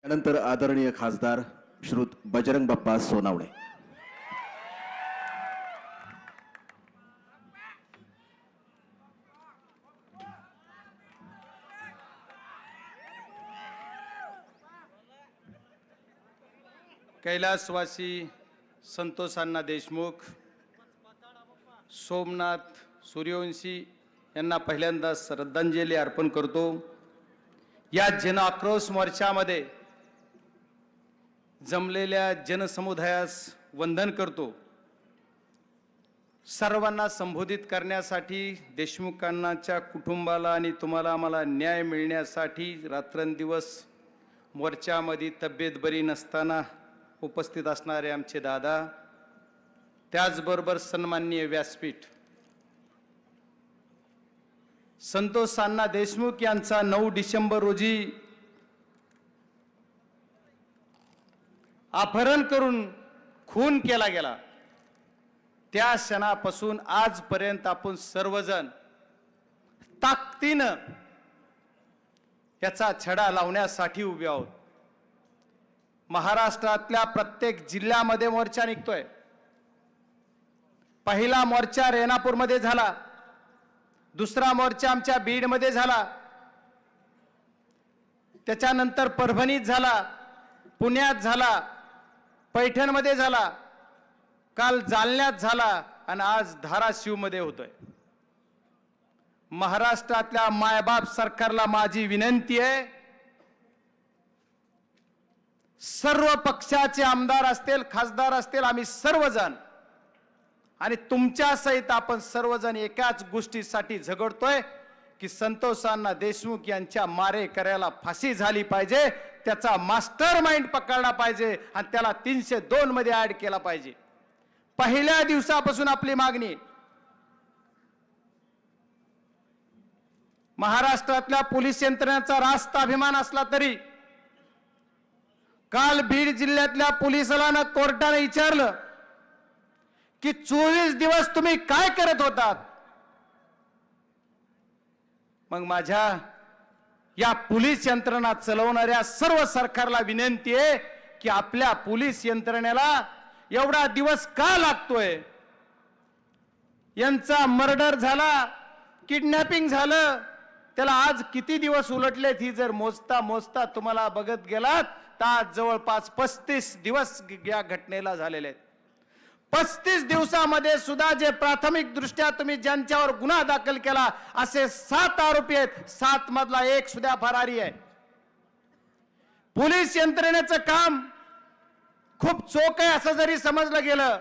त्यानंतर आदरणीय खासदार श्रुत बजरंग बाप्पा सोनावणे। कैलासवासी संतोष अण्णा देशमुख, सोमनाथ सूर्यवंशी यांना पहिल्यांदा श्रद्धांजली अर्पण करतो। या जन आक्रोश मोर्चामध्ये जमलेल्या जनसमुदायास वंदन करतो। सर्वांना संबोधित करण्यासाठी, देशमुखांच्या कुटुंबाला आणि तुम्हाला आम्हाला न्याय मिळण्यासाठी रात्रंदिवस मोर्चामध्ये तब्येत बरी नसताना उपस्थित असणारे आमचे दादा, त्याचबरोबर सन्माननीय व्यासपीठ, संतोष अण्णा देशमुख यांचा 9 डिसेंबर रोजी अपहरण करून खून केला गेला। त्या क्षणापासून आजपर्यंत आपण सर्वजण ताकदीनं याचा छडा लावण्यासाठी उभे आहोत। महाराष्ट्रातल्या प्रत्येक जिल्ह्यामध्ये मोर्चा निघतोय। पहिला मोर्चा रेणापूरमध्ये झाला, दुसरा मोर्चा आमच्या बीडमध्ये झाला, त्याच्यानंतर परभणीत झाला, पुण्यात झाला, पैठणमध्ये झाला, काल जालन्यात झाला आणि आज धाराशिवमध्ये होतोय। महाराष्ट्रातल्या मायबाप सरकारला माझी विनंती आहे, सर्व पक्षाचे आमदार असतील, खासदार असतील, आम्ही सर्वजण आणि तुमच्या सहित आपण सर्वजण एकाच गोष्टीसाठी झगडतोय की संतोष अण्णा देशमुख यांच्या मारेकऱ्याला फाशी झाली पाहिजे, त्याचा मास्टर माइंड पकडला पाहिजे आणि त्याला 302 मध्ये ऍड केला पाहिजे। पहिल्या दिवसापासून आपली मागणी। महाराष्ट्रातल्या पोलीस यंत्रणेचा रास्त अभिमान असला तरी काल बीड जिल्ह्यातल्या पोलिसाला कोर्टाने विचारलं की 24 दिवस तुम्ही काय करत होतात। मग माझ्या या पोलीस यंत्रणा चालवणाऱ्या सर्व सरकारला विनंती आहे की आपल्या पोलीस यंत्रणेला एवढा दिवस का लागतोय। यांचा मर्डर झाला, किडनॅपिंग झालं, त्याला आज किती दिवस उलटलेत ही जर मोजता मोजता तुम्हाला बघत गेलात तर आज जवळपास 35 दिवस या घटनेला झालेले आहेत। 35 दिवसामध्ये सुद्धा जे प्राथमिक दृष्ट्या तुम्ही ज्यांच्यावर गुन्हा दाखल केला असे 7 आरोपी आहेत, 7 मधला एक सुद्धा फरारी आहे। पोलीस यंत्रणेचं काम खूप चोख आहे असं जरी समजलं गेलं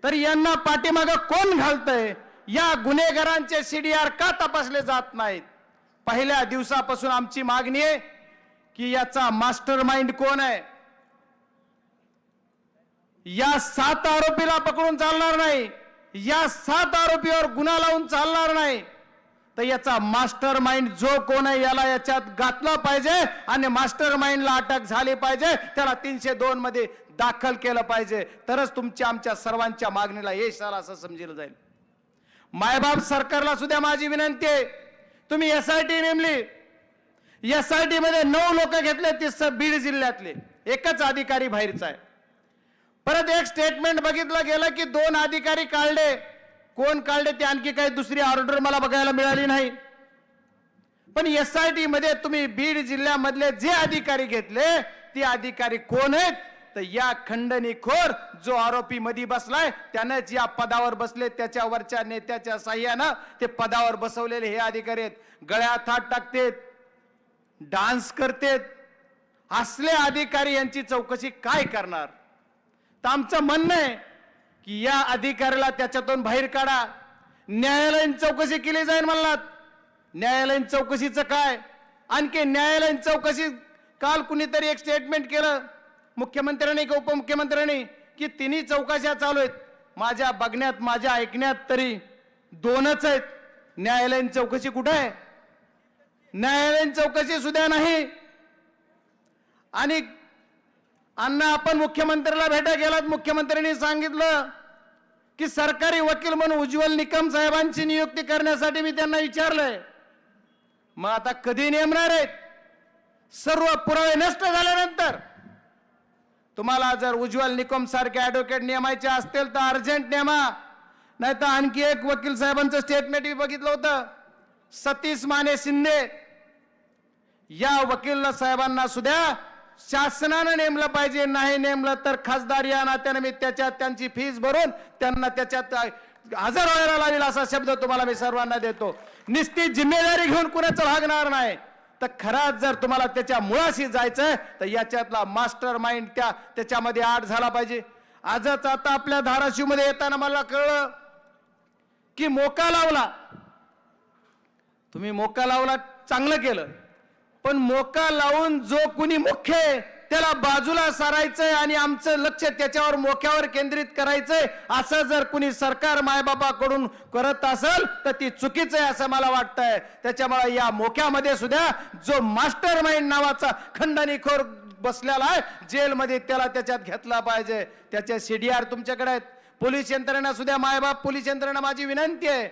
तर यांना पाठीमागं कोण घालतंय, या गुन्हेगारांचे CDR का तपासले जात नाहीत। पहिल्या दिवसापासून आमची मागणी आहे की याचा मास्टर माइंड कोण आहे। या 7 आरोपीला पकडून चालणार नाही, या 7 आरोपीवर गुन्हा लावून चालणार नाही, तर याचा मास्टर माइंड जो कोण आहे याला याच्यात घातलं पाहिजे आणि मास्टर माइंडला अटक झाली पाहिजे, त्याला 302 मध्ये दाखल केलं पाहिजे, तरच तुमच्या आमच्या सर्वांच्या मागणीला यश आलं असं समजलं जाईल। मायबाप सरकारला सुद्धा माझी विनंती आहे, तुम्ही SIT नेमली, SIT मध्ये 9 लोक घेतले, ते बीड जिल्ह्यातले, एकच अधिकारी बाहेरचा आहे। परत एक स्टेटमेंट बघितलं गेलं की 2 अधिकारी काढले, कोण काढले ते आणखी काही दुसरी ऑर्डर मला बघायला मिळाली नाही। पण SIT मध्ये तुम्ही बीड जिल्ह्यामधले जे अधिकारी घेतले ते अधिकारी कोण आहेत, तर या खंडणीखोर जो आरोपी मध्ये बसलाय त्यानेच या पदावर बसले, त्याच्यावरच्या नेत्याच्या साह्यानं ते पदावर बसवलेले हे अधिकारी आहेत। गळ्यात हात टाकतेत, डान्स करतेत, असले अधिकारी यांची चौकशी काय करणार। तर आमचं म्हणणं आहे की या अधिकाऱ्याला त्याच्यातून बाहेर काढा, न्यायालयीन चौकशी केली जाईल म्हणलात। न्यायालयीन चौकशीचं काय, आणखी न्यायालयीन चौकशी काल कुणीतरी एक स्टेटमेंट केलं मुख्यमंत्र्यांनी की उपमुख्यमंत्र्यांनी की 3 चौकशा चालू आहेत। माझ्या बघण्यात, माझ्या ऐकण्यात तरी 2च आहेत। न्यायालयीन चौकशी कुठे आहे? न्यायालयीन चौकशी सुद्धा नाही। आणि अण्णा आपण मुख्यमंत्र्याला भेटा गेलात, मुख्यमंत्र्यांनी सांगितलं की सरकारी वकील म्हणून उज्ज्वल निकम साहेबांची नियुक्ती करण्यासाठी मी त्यांना विचारलंय। मग आता कधी नेमणार आहेत? सर्व पुरावे नष्ट झाल्यानंतर तुम्हाला जर उज्ज्वल निकम सारखे ऍडव्होकेट नेमायचे असतील तर अर्जंट नेमा, नाही तर आणखी एक वकील साहेबांचं स्टेटमेंट मी बघितलं होतं, सतीश माने शिंदे या वकील साहेबांना सुद्धा शासनानं नेमलं पाहिजे, नाही नेमलं तर खासदार या नात्याने मी त्याच्यात त्यांची फीस भरून त्यांना त्याच्यात हजर व्हायला लावेल असा शब्द तुम्हाला मी सर्वांना देतो. निश्चित जिम्मेदारी घेऊन कुणाचं भागणार नाही. तर खराच जर तुम्हाला त्याच्या मुळाशी जायचंय तर याच्यातला मास्टर माइंड त्याच्यामध्ये आड झाला पाहिजे. आजच आता आपल्या धाराशिव मध्ये येताना मला कळलं की मोका लावला, तुम्ही मोका लावला चांगलं केलं, पण मोका लावून जो कुणी मुख्य आहे त्याला बाजूला सारायचंय आणि आमचं लक्ष त्याच्यावर मोक्यावर केंद्रित करायचंय असं जर कुणी सरकार मायबापाकडून करत असेल तर ती चुकीचं आहे असं मला वाटतंय. त्याच्यामुळे या मोक्यामध्ये सुद्धा जो मास्टर माइंड नावाचा खंडणीखोर बसलेला आहे जेलमध्ये त्याला त्याच्यात घेतला पाहिजे. त्याचे CDR तुमच्याकडे आहेत. पोलीस यंत्रणा सुद्धा मायबाप पोलीस यंत्रणा माझी विनंती आहे,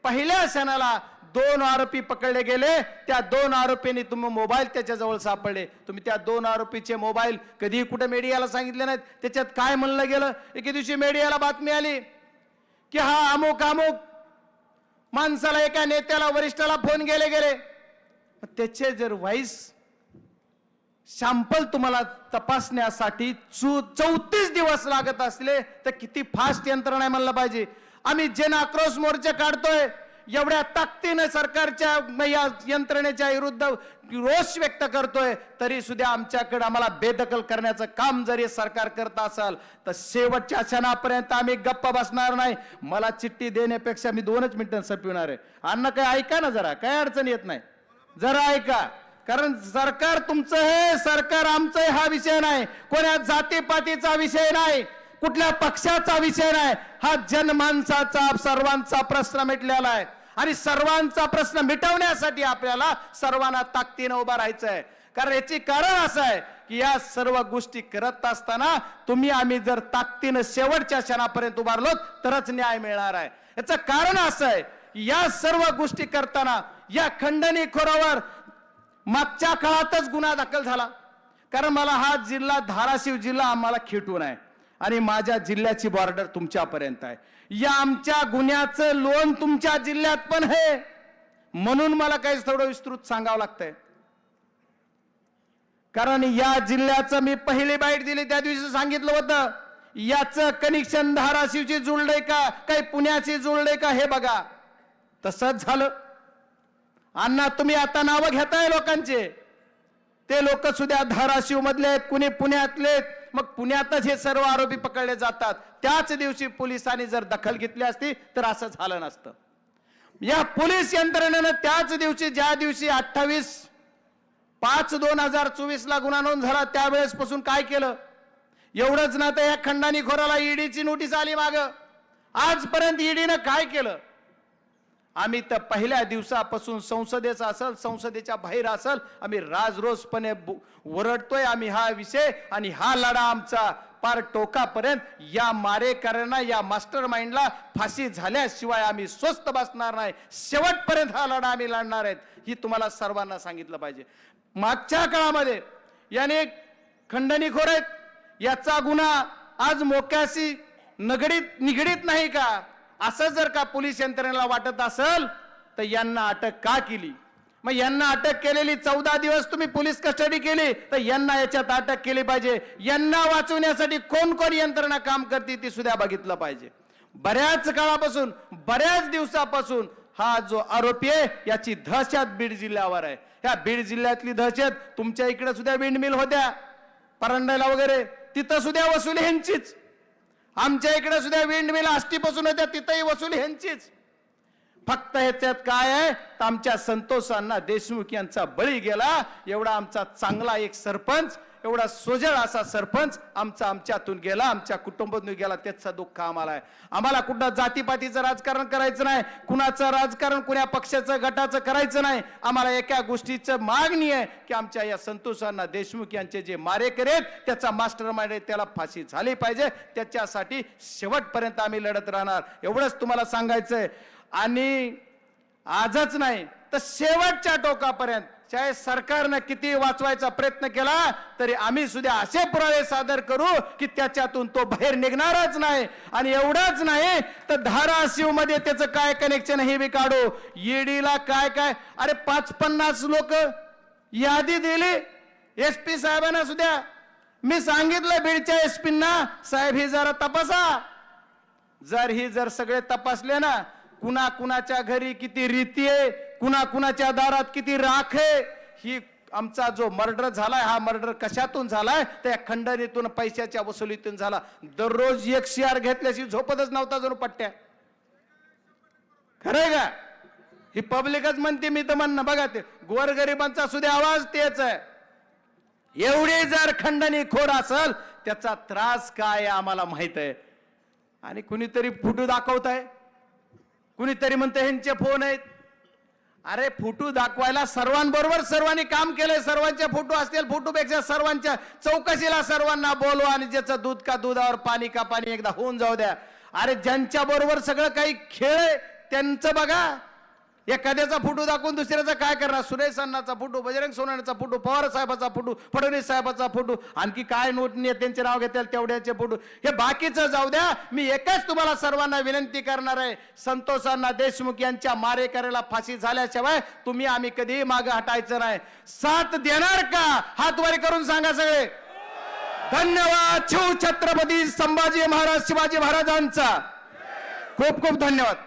पहिल्या क्षणाला 2 आरोपी पकडले गेले, त्या 2 आरोपींनी तुम्ही मोबाईल त्याच्याजवळ सापडले, तुम्ही त्या 2 आरोपीचे मोबाईल कधी कुठे मीडियाला सांगितले नाहीत. त्याच्यात काय म्हणलं गेलं, एके दिवशी मीडियाला बातमी आली की हा अमुक अमुक माणसाला एका नेत्याला वरिष्ठाला फोन गेले, त्याचे जर व्हॉइस सॅम्पल तुम्हाला तपासण्यासाठी 34 दिवस लागत असले तर किती फास्ट यंत्रणा आहे म्हणलं पाहिजे. आम्ही जन आक्रोश मोर्चे काढतोय, एवढ्या ताकदीने सरकारच्या या यंत्रणेच्या विरुद्ध रोष व्यक्त करतोय, तरी सुद्धा आमच्याकडे आम्हाला बेदखल करण्याचं काम जरी सरकार करत असेल तर शेवटच्या क्षणापर्यंत आम्ही गप्प बसणार नाही. मला चिठ्ठी देण्यापेक्षा मी 2च मिनिटं संपविणार आहे. अण्णा काय ऐका ना जरा, काय अडचण येत नाही, जरा ऐका. कारण सरकार तुमचं आहे, सरकार आमचं आहे हा विषय नाही, कोण्या जातीपातीचा विषय नाही, कुठल्या पक्षाचा विषय नाही, हा जनमानसाचा सर्वांचा प्रश्न मिटलेला आहे. आणि सर्वांचा प्रश्न मिटवण्यासाठी आपल्याला सर्वांना ताकदीने उभा राहायचं आहे. कारण याची कारण असं आहे की या सर्व गोष्टी करत असताना तुम्ही आम्ही जर ताकदीने शेवटच्या क्षणापर्यंत उभारलो तरच न्याय मिळणार आहे. याचं कारण असं आहे या सर्व गोष्टी करताना या खंडणीखोरावर मागच्या काळातच गुन्हा दाखल झाला. कारण मला हा जिल्हा धाराशिव जिल्हा आम्हाला खेटून आहे आणि माझ्या जिल्ह्याची बॉर्डर तुमच्यापर्यंत आहे. या आमच्या गुन्ह्याचं लोन तुमच्या जिल्ह्यात पण आहे, म्हणून मला काही थोडं विस्तृत सांगावं लागतंय. कारण या जिल्ह्याचं मी पहिली बाईट दिली त्या दिवशी सांगितलं होतं याचं कनेक्शन धाराशिवची जुळलंय का काही पुण्याची जुळलंय का हे बघा. तसंच झालं. अण्णा तुम्ही आता नावं घेताय लोकांचे, ते लोक सुद्धा धाराशिव मधले आहेत, कुणी पुण्यातले आहेत. मग पुण्यातच हे सर्व आरोपी पकडले जातात. त्याच दिवशी पोलिसांनी जर दखल घेतली असती तर असं झालं नसतं. या पोलीस यंत्रणेनं त्याच दिवशी ज्या दिवशी 28/5/2024 ला गुन्हा नोंद झाला त्यावेळेस पासून काय केलं, एवढंच ना तर या खंडणीखोराला ईडीची नोटीस आली माग. आजपर्यंत ईडीनं काय केलं, आम्ही तर पहिल्या दिवसापासून संसदेचं असेल संसदेच्या बाहेर असेल आम्ही राजरोसपणे ओरडतोय आम्ही हा विषय आणि हा लढा आमचा पार टोकापर्यंत. या मारेकऱ्यांना या मास्टर माइंडला फाशी झाल्याशिवाय आम्ही स्वस्त बसणार नाही. शेवटपर्यंत हा लढा आम्ही लढणार आहेत ही तुम्हाला सर्वांना सांगितलं पाहिजे. मागच्या काळामध्ये याने खंडणीखोर आहेत, याचा गुन्हा आज मोक्याशी निगडीत नाही का असं जर का पोलीस यंत्रणेला वाटत असेल तर यांना अटक का केली. मग यांना अटक केलेली 14 दिवस तुम्ही पोलीस कस्टडी केली तर यांना याच्यात अटक केली पाहिजे. यांना वाचवण्यासाठी कोण कोण यंत्रणा काम करते ती सुद्धा बघितलं पाहिजे. बऱ्याच काळापासून बऱ्याच दिवसापासून हा जो आरोपी आहे याची दहशत बीड जिल्ह्यावर आहे. ह्या बीड जिल्ह्यातली दहशत तुमच्या इकडे सुद्धा विंडमिल होत्या परंड्याला वगैरे, तिथं सुद्धा वसुली ह्यांचीच. आमच्या इकडे सुद्धा विंडमिल आष्टीपासून होत्या, तिथंही वसुली ह्यांचीच. फक्त ह्याच्यात काय आहे तर आमच्या संतोषांना देशमुख यांचा बळी गेला. एवढा आमचा चांगला एक सरपंच, एवढा सोजळ असा सरपंच आमच्यातून गेला, आमच्या कुटुंबातून गेला. त्याचं दुःख आम्हाला आहे. आम्हाला कुठं जातीपातीचं राजकारण करायचं नाही, कुणाचं राजकारण कुण्या पक्षाचं गटाचं करायचं नाही. आम्हाला एका गोष्टीचं मागणी आहे की आमच्या या संतोषांना देशमुख यांचे जे मारेकरी आहेत त्याचा मास्टर माइंड आहे त्याला फाशी झाली पाहिजे. त्याच्यासाठी शेवटपर्यंत आम्ही लढत राहणार एवढंच तुम्हाला सांगायचंय. आणि आजच नाही तर शेवटच्या टोकापर्यंत चाहे सरकारनं किती वाचवायचा प्रयत्न केला तरी आम्ही सुद्धा असे पुरावे सादर करू की त्याच्यातून तो बाहेर निघणारच नाही. आणि एवढंच नाही तर धाराशिव मध्ये त्याचं काय कनेक्शन हे बी काढू. ईडीला काय काय, अरे 50 लोक यादी दिली एसपी साहेबांना सुद्धा. मी सांगितलं बीडच्या एसपींना, साहेब ही जरा तपासा. जर सगळे तपासले ना, कुणा कुणाच्या घरी किती रीती आहे, कुणा कुणाच्या दारात किती राख आहे, ही आमचा जो मर्डर झालाय हा मर्डर कशातून झालाय, त्या खंडणीतून पैशाच्या वसुलीतून झाला. दररोज 1 CR घेतल्याशी झोपतच नव्हता जणू पट्ट्या. खरंय का? ही पब्लिकच म्हणते, मी तर म्हणणं बघा ते गोरगरिबांचा सुद्धा आवाज तेच आहे. एवढे जर खंडणी खोर असेल त्याचा त्रास काय आहे आम्हाला माहित आहे. आणि कुणीतरी फोटो दाखवत आहे, कुणीतरी म्हणतं ह्यांचे फोन आहेत. अरे फोटो दाखवायला सर्वांबरोबर सर्वांनी काम केलंय, सर्वांचे फोटो असतील, फोटोपेक्षा सर्वांच्या चौकशीला सर्वांना बोलवा आणि ज्याचं दूध का दुधावर पाणी का पाणी एकदा होऊन जाऊ द्या. अरे ज्यांच्या बरोबर सगळं काही खेळ आहे त्यांचं बघा. एखाद्याचा फोटो दाखवून दुसऱ्याचा काय करणार? सुरेश अण्णाचा फोटो, बजरंग सोनवणेचा फोटो, पवार साहेबाचा फोटो, फडणवीस साहेबाचा फोटो, आणखी काय नोट नेत्यांचे नाव घेतील तेवढ्याचे फोटो, हे बाकीचं जाऊ द्या. मी एकच तुम्हाला सर्वांना विनंती करणार आहे, संतोष अण्णा देशमुख यांच्या मारेकऱ्याला फाशी झाल्याशिवाय तुम्ही आम्ही कधी मागे हटायचं नाही. साथ देणार का? हातवारी करून सांगा सगळे. धन्यवाद. शिव छत्रपती संभाजी महाराज शिवाजी महाराजांचा खूप खूप धन्यवाद.